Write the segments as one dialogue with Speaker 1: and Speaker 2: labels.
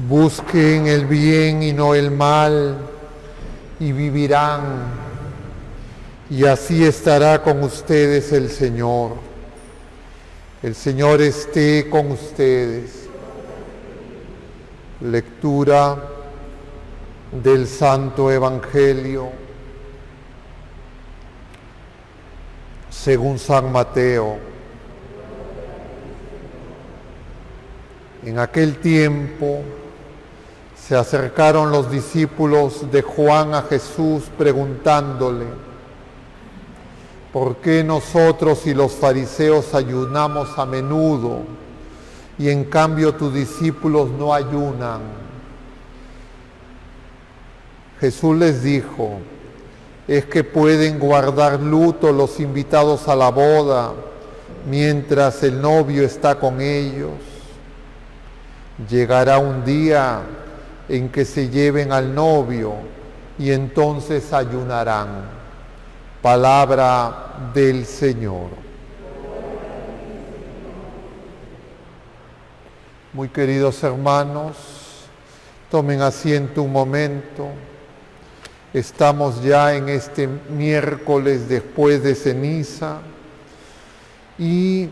Speaker 1: Busquen el bien y no el mal, y vivirán, y así estará con ustedes el Señor. El Señor esté con ustedes. Lectura del Santo Evangelio según San Mateo. En aquel tiempo se acercaron los discípulos de Juan a Jesús preguntándole: ¿por qué nosotros y los fariseos ayunamos a menudo y en cambio tus discípulos no ayunan? Jesús les dijo: ¿es que pueden guardar luto los invitados a la boda mientras el novio está con ellos? Llegará un día en que se lleven al novio y entonces ayunarán. Palabra del Señor. Muy queridos hermanos, tomen asiento un momento. Estamos ya en este miércoles después de ceniza y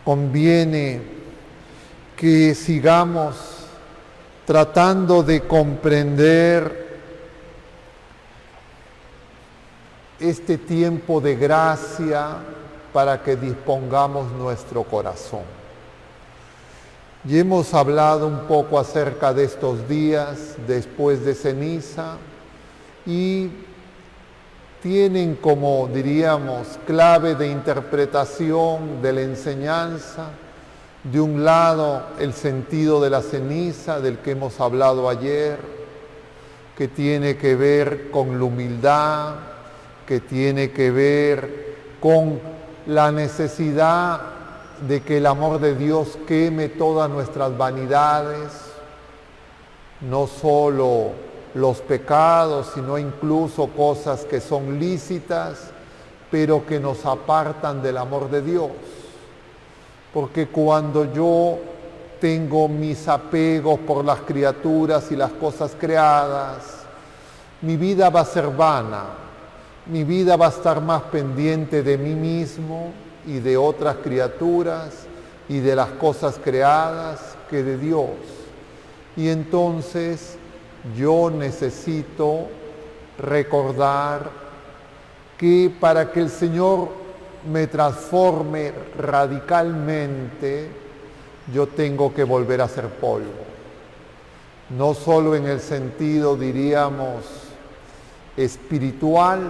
Speaker 1: conviene que sigamos tratando de comprender este tiempo de gracia para que dispongamos nuestro corazón. Ya hemos hablado un poco acerca de estos días después de ceniza y tienen como, diríamos, clave de interpretación de la enseñanza, de un lado, el sentido de la ceniza, del que hemos hablado ayer, que tiene que ver con la humildad, que tiene que ver con la necesidad de que el amor de Dios queme todas nuestras vanidades, no solo los pecados, sino incluso cosas que son lícitas, pero que nos apartan del amor de Dios. Porque cuando yo tengo mis apegos por las criaturas y las cosas creadas, mi vida va a ser vana, mi vida va a estar más pendiente de mí mismo y de otras criaturas y de las cosas creadas que de Dios. Y entonces yo necesito recordar que para que el Señor me transforme radicalmente, yo tengo que volver a ser polvo. No solo en el sentido, diríamos, espiritual,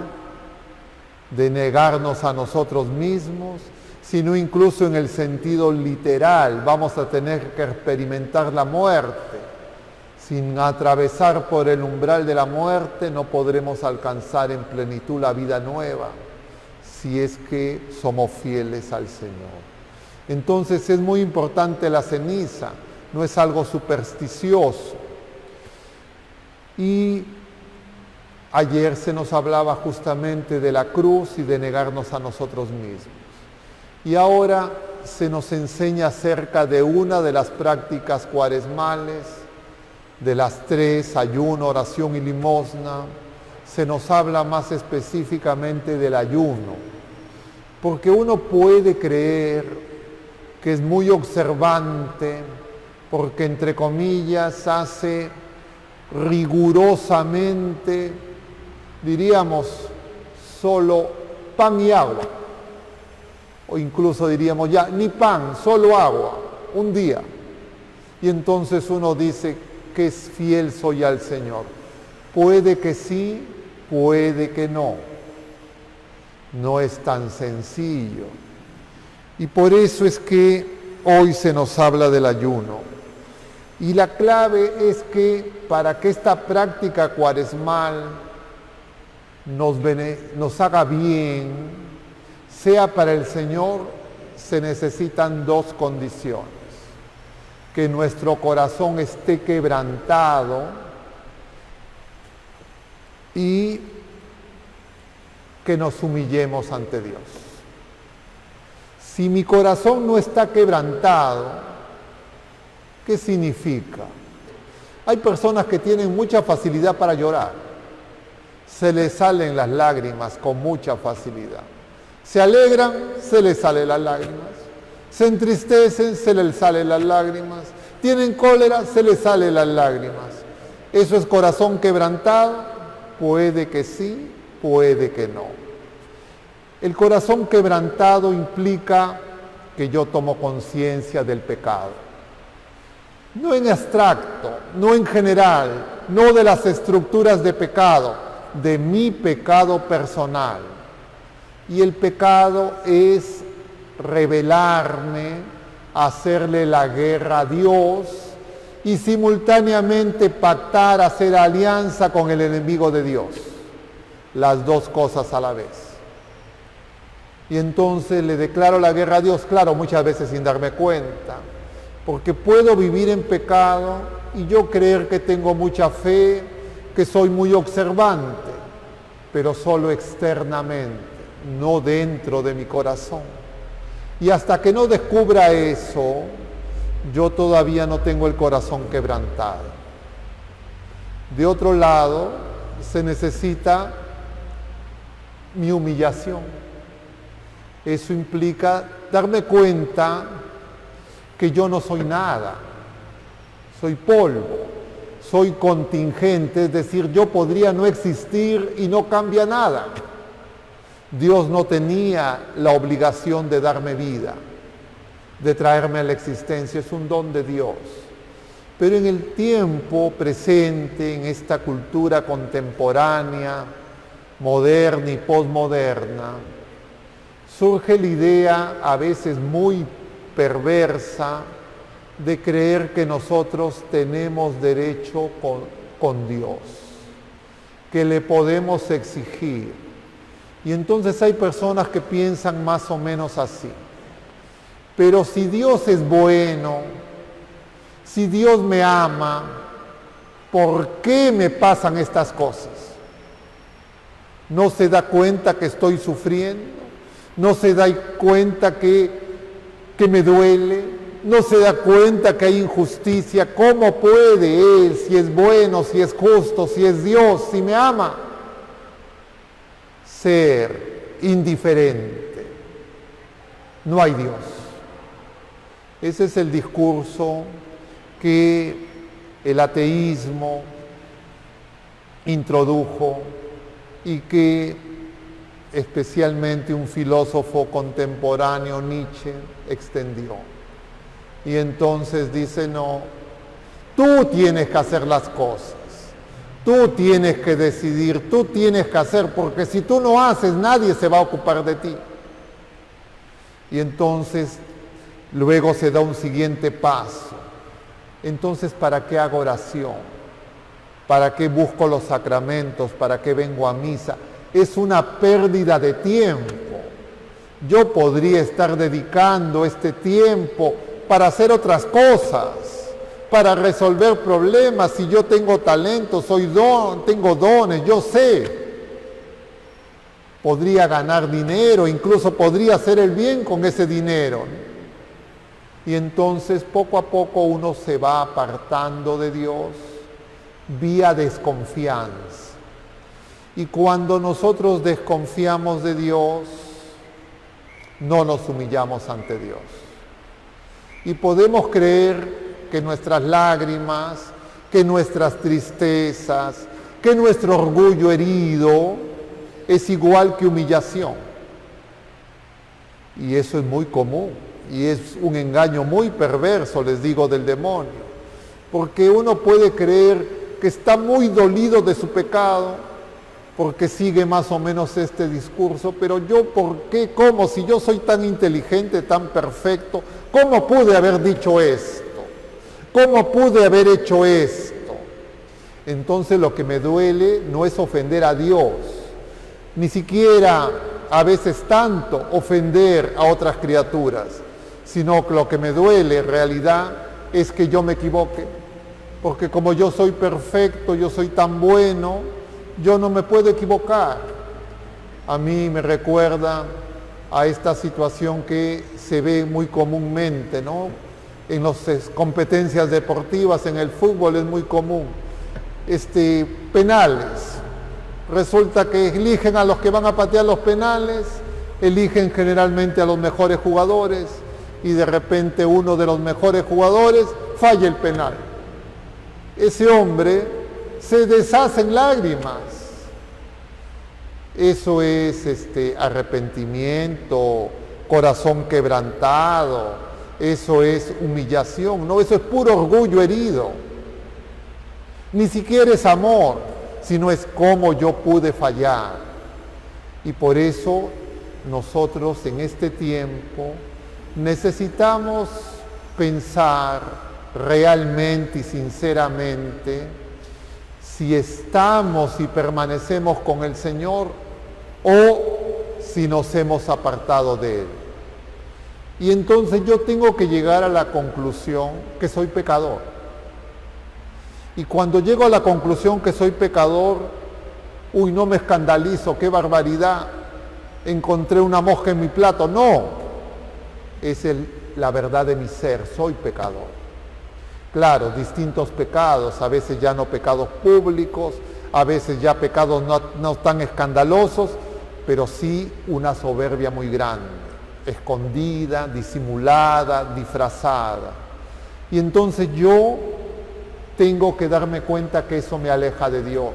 Speaker 1: de negarnos a nosotros mismos, sino incluso en el sentido literal. Vamos a tener que experimentar la muerte. Sin atravesar por el umbral de la muerte no podremos alcanzar en plenitud la vida nueva, si es que somos fieles al Señor. Entonces es muy importante la ceniza, no es algo supersticioso. Y ayer se nos hablaba justamente de la cruz y de negarnos a nosotros mismos. Y ahora se nos enseña acerca de una de las prácticas cuaresmales, de las tres: ayuno, oración y limosna. Se nos habla más específicamente del ayuno, porque uno puede creer que es muy observante, porque entre comillas hace rigurosamente, diríamos, solo pan y agua, o incluso diríamos ya, ni pan, solo agua, un día. Y entonces uno dice que es fiel soy al Señor. Puede que sí, puede que no. No es tan sencillo. Y por eso es que hoy se nos habla del ayuno. Y la clave es que para que esta práctica cuaresmal nos haga bien, sea para el Señor, se necesitan dos condiciones: que nuestro corazón esté quebrantado y que nos humillemos ante Dios. Si mi corazón no está quebrantado, ¿Qué significa? Hay personas que tienen mucha facilidad para llorar. Se les salen las lágrimas con mucha facilidad. Se alegran, se les salen las lágrimas. Se entristecen, se les salen las lágrimas. Tienen cólera, se les salen las lágrimas. ¿Eso es corazón quebrantado? Puede que sí, puede que no. El corazón quebrantado implica que yo tomo conciencia del pecado. No en abstracto, no en general, no de las estructuras de pecado, de mi pecado personal. Y el pecado es rebelarme, hacerle la guerra a Dios y simultáneamente pactar, hacer alianza con el enemigo de Dios. Las dos cosas a la vez. Y entonces le declaro la guerra a Dios, claro, muchas veces sin darme cuenta. Porque puedo vivir en pecado y yo creer que tengo mucha fe, que soy muy observante, pero solo externamente, no dentro de mi corazón. Y hasta que no descubra eso, yo todavía no tengo el corazón quebrantado. De otro lado, se necesita mi humillación. Eso implica darme cuenta que yo no soy nada, soy polvo, soy contingente, es decir, yo podría no existir y no cambia nada. Dios no tenía la obligación de darme vida, de traerme a la existencia, es un don de Dios. Pero en el tiempo presente, en esta cultura contemporánea, moderna y posmoderna, surge la idea a veces muy perversa de creer que nosotros tenemos derecho con Dios, que le podemos exigir. Y entonces hay personas que piensan más o menos así. Pero si Dios es bueno, si Dios me ama, ¿por qué me pasan estas cosas? ¿No se da cuenta que estoy sufriendo? ¿No se da cuenta que me duele? ¿No se da cuenta que hay injusticia? ¿Cómo puede Él, si es bueno, si es justo, si es Dios, si me ama, ser indiferente? No hay Dios. Ese es el discurso que el ateísmo introdujo y que especialmente un filósofo contemporáneo, Nietzsche, extendió. Y entonces dice, no, tú tienes que hacer las cosas, tú tienes que decidir, tú tienes que hacer, porque si tú no haces, nadie se va a ocupar de ti. Y entonces, luego se da un siguiente paso. Entonces, ¿para qué hago oración? ¿Para qué busco los sacramentos? ¿Para qué vengo a misa? Es una pérdida de tiempo. Yo podría estar dedicando este tiempo para hacer otras cosas, para resolver problemas. Si yo tengo talento, tengo dones, yo sé. Podría ganar dinero, incluso podría hacer el bien con ese dinero. Y entonces poco a poco uno se va apartando de Dios vía desconfianza. Y cuando nosotros desconfiamos de Dios, no nos humillamos ante Dios. Y podemos creer que nuestras lágrimas, que nuestras tristezas, que nuestro orgullo herido es igual que humillación. Y eso es muy común. Y es un engaño muy perverso, les digo, del demonio. Porque uno puede creer que está muy dolido de su pecado, porque sigue más o menos este discurso, pero yo, ¿por qué? ¿Cómo? Si yo soy tan inteligente, tan perfecto, ¿cómo pude haber dicho esto? ¿Cómo pude haber hecho esto? Entonces lo que me duele no es ofender a Dios, ni siquiera a veces tanto ofender a otras criaturas, sino que lo que me duele en realidad es que yo me equivoque, porque como yo soy perfecto, yo soy tan bueno, yo no me puedo equivocar. A mí me recuerda a esta situación que se ve muy comúnmente, ¿no? En las competencias deportivas, en el fútbol es muy común. Penales. Resulta que eligen a los que van a patear los penales, eligen generalmente a los mejores jugadores y de repente uno de los mejores jugadores falla el penal. Ese hombre se deshace en lágrimas. Eso es arrepentimiento, corazón quebrantado, eso es humillación, no, eso es puro orgullo herido. Ni siquiera es amor, sino es cómo yo pude fallar. Y por eso nosotros en este tiempo necesitamos pensar realmente y sinceramente si estamos y permanecemos con el Señor o si nos hemos apartado de Él. Y entonces yo tengo que llegar a la conclusión que soy pecador. Y cuando llego a la conclusión que soy pecador, no me escandalizo, qué barbaridad, encontré una mosca en mi plato. No, es la verdad de mi ser, soy pecador. Claro, distintos pecados, a veces ya no pecados públicos, a veces ya pecados no tan escandalosos, pero sí una soberbia muy grande, escondida, disimulada, disfrazada. Y entonces yo tengo que darme cuenta que eso me aleja de Dios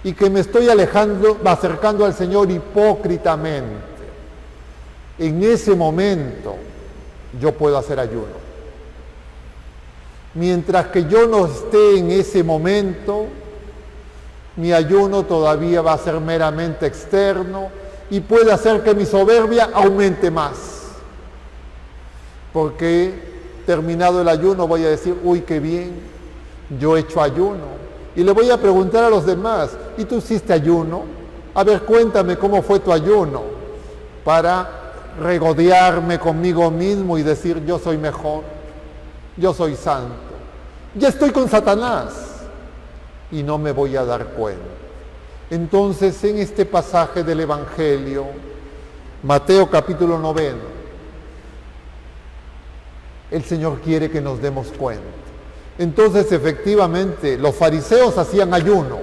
Speaker 1: y que me estoy acercando al Señor hipócritamente. En ese momento yo puedo hacer ayuno. Mientras que yo no esté en ese momento, mi ayuno todavía va a ser meramente externo y puede hacer que mi soberbia aumente más. Porque terminado el ayuno voy a decir, uy, qué bien, yo he hecho ayuno. Y le voy a preguntar a los demás, ¿y tú hiciste ayuno? A ver, cuéntame cómo fue tu ayuno, para regodearme conmigo mismo y decir, yo soy mejor, yo soy santo. Ya estoy con Satanás y no me voy a dar cuenta. Entonces, en este pasaje del Evangelio, Mateo capítulo 9, el Señor quiere que nos demos cuenta. Entonces, efectivamente, los fariseos hacían ayuno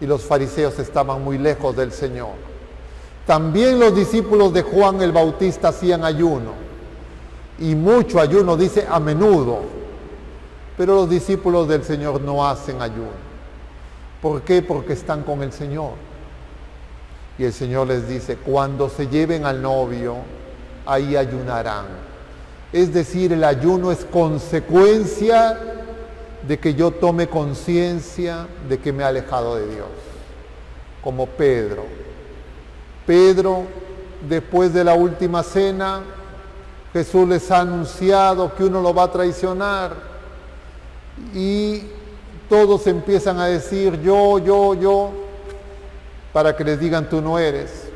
Speaker 1: y los fariseos estaban muy lejos del Señor. También los discípulos de Juan el Bautista hacían ayuno, y mucho ayuno, dice a menudo. Pero los discípulos del Señor no hacen ayuno. ¿Por qué? Porque están con el Señor. Y el Señor les dice, cuando se lleven al novio, ahí ayunarán. Es decir, el ayuno es consecuencia de que yo tome conciencia de que me he alejado de Dios. Como Pedro. Pedro, después de la última cena, Jesús les ha anunciado que uno lo va a traicionar. Y todos empiezan a decir yo, para que les digan tú no eres.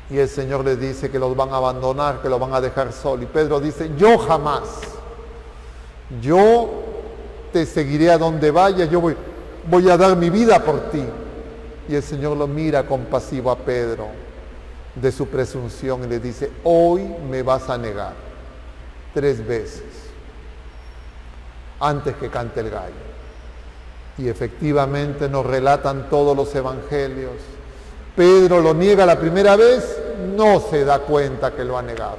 Speaker 1: Y el Señor les dice que los van a abandonar, que los van a dejar solo. Y Pedro dice, yo jamás, yo te seguiré a donde vaya, yo voy a dar mi vida por ti. Y el Señor lo mira compasivo a Pedro de su presunción y le dice, hoy me vas a negar 3 veces. Antes que cante el gallo. Y efectivamente nos relatan todos los evangelios. Pedro lo niega la primera vez, no se da cuenta que lo ha negado.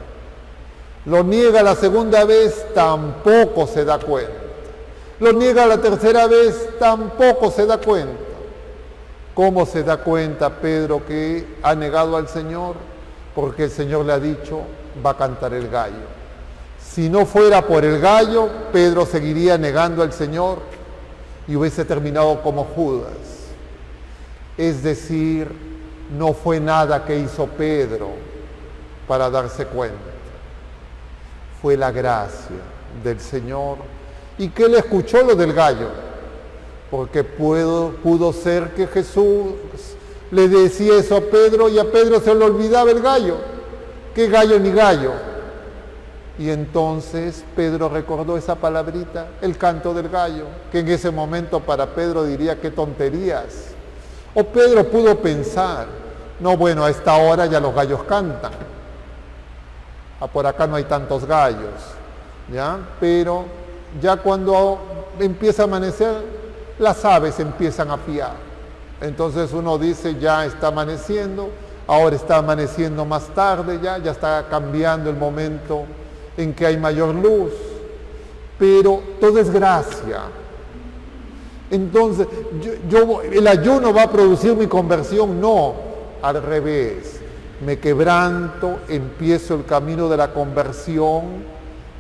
Speaker 1: Lo niega la segunda vez, tampoco se da cuenta. Lo niega la tercera vez, tampoco se da cuenta. ¿Cómo se da cuenta Pedro que ha negado al Señor? Porque el Señor le ha dicho, va a cantar el gallo. Si no fuera por el gallo, Pedro seguiría negando al Señor y hubiese terminado como Judas. Es decir, no fue nada que hizo Pedro para darse cuenta. Fue la gracia del Señor. ¿Y qué le escuchó lo del gallo? Porque pudo ser que Jesús le decía eso a Pedro y a Pedro se le olvidaba el gallo. ¿Qué gallo ni gallo? Y entonces Pedro recordó esa palabrita, el canto del gallo, que en ese momento para Pedro diría, qué tonterías. O Pedro pudo pensar, no, bueno, a esta hora ya los gallos cantan. Por acá no hay tantos gallos. ¿ya? Pero ya cuando empieza a amanecer, las aves empiezan a piar. Entonces uno dice, ya está amaneciendo, ahora está amaneciendo más tarde, ya está cambiando el momento en que hay mayor luz, pero todo es gracia. Entonces, ¿el ayuno va a producir mi conversión? No, al revés. Me quebranto, empiezo el camino de la conversión,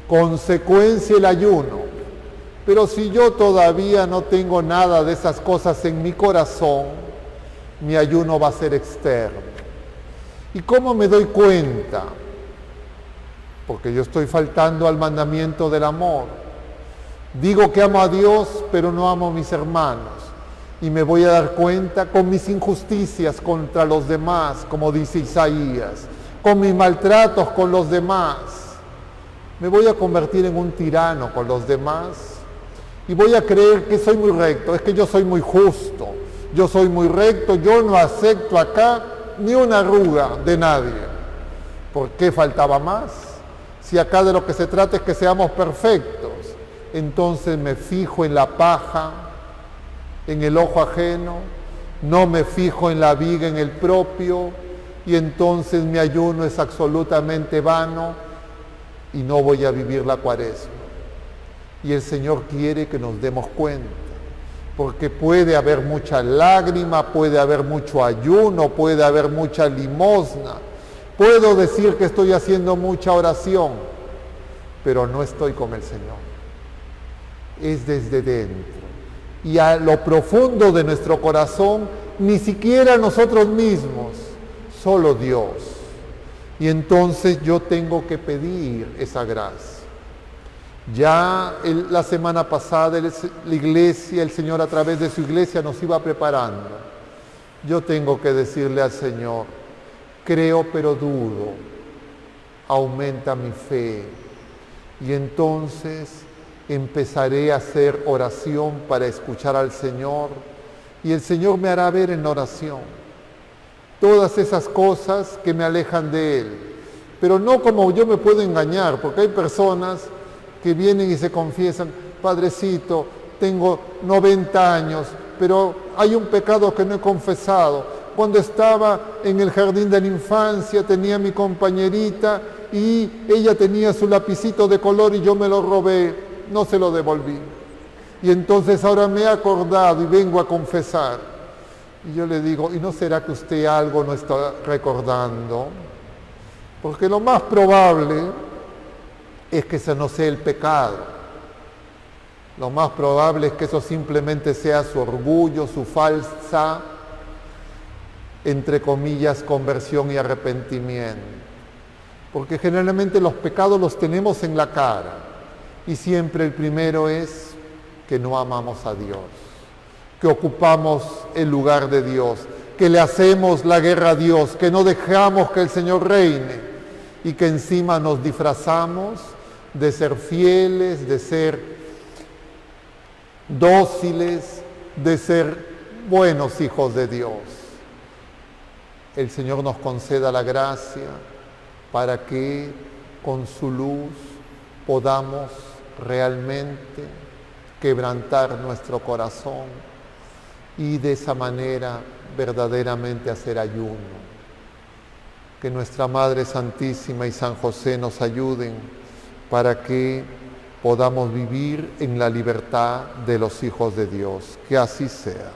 Speaker 1: consecuencia el ayuno. Pero si yo todavía no tengo nada de esas cosas en mi corazón, mi ayuno va a ser externo. ¿Y cómo me doy cuenta? Porque yo estoy faltando al mandamiento del amor. Digo que amo a Dios, pero no amo a mis hermanos. Y me voy a dar cuenta con mis injusticias contra los demás, como dice Isaías, con mis maltratos con los demás. Me voy a convertir en un tirano con los demás y voy a creer que soy muy recto. Es que yo soy muy justo, yo soy muy recto, yo no acepto acá ni una arruga de nadie. ¿Por qué faltaba más? Si acá de lo que se trata es que seamos perfectos. Entonces me fijo en la paja, en el ojo ajeno, no me fijo en la viga en el propio, y entonces mi ayuno es absolutamente vano y no voy a vivir la Cuaresma. Y el Señor quiere que nos demos cuenta, porque puede haber mucha lágrima, puede haber mucho ayuno, puede haber mucha limosna, puedo decir que estoy haciendo mucha oración, pero no estoy con el Señor. Es desde dentro. Y a lo profundo de nuestro corazón, ni siquiera nosotros mismos, solo Dios. Y entonces yo tengo que pedir esa gracia. Ya la semana pasada la iglesia, el Señor a través de su iglesia nos iba preparando. Yo tengo que decirle al Señor, creo pero dudo, aumenta mi fe. Y entonces empezaré a hacer oración para escuchar al Señor y el Señor me hará ver en oración todas esas cosas que me alejan de Él. Pero no como yo me puedo engañar, porque hay personas que vienen y se confiesan, Padrecito, tengo 90 años, pero hay un pecado que no he confesado. Cuando estaba en el jardín de la infancia tenía mi compañerita y ella tenía su lapicito de color y yo me lo robé. No se lo devolví. Y entonces ahora me he acordado y vengo a confesar. Y yo le digo, ¿y no será que usted algo no está recordando? Porque lo más probable es que ese no sea el pecado. Lo más probable es que eso simplemente sea su orgullo, su falsa, entre comillas, conversión y arrepentimiento. Porque generalmente los pecados los tenemos en la cara. Y siempre el primero es que no amamos a Dios, que ocupamos el lugar de Dios, que le hacemos la guerra a Dios, que no dejamos que el Señor reine y que encima nos disfrazamos de ser fieles, de ser dóciles, de ser buenos hijos de Dios. El Señor nos conceda la gracia para que con su luz podamos realmente quebrantar nuestro corazón y de esa manera verdaderamente hacer ayuno. Que nuestra Madre Santísima y San José nos ayuden para que podamos vivir en la libertad de los hijos de Dios. Que así sea.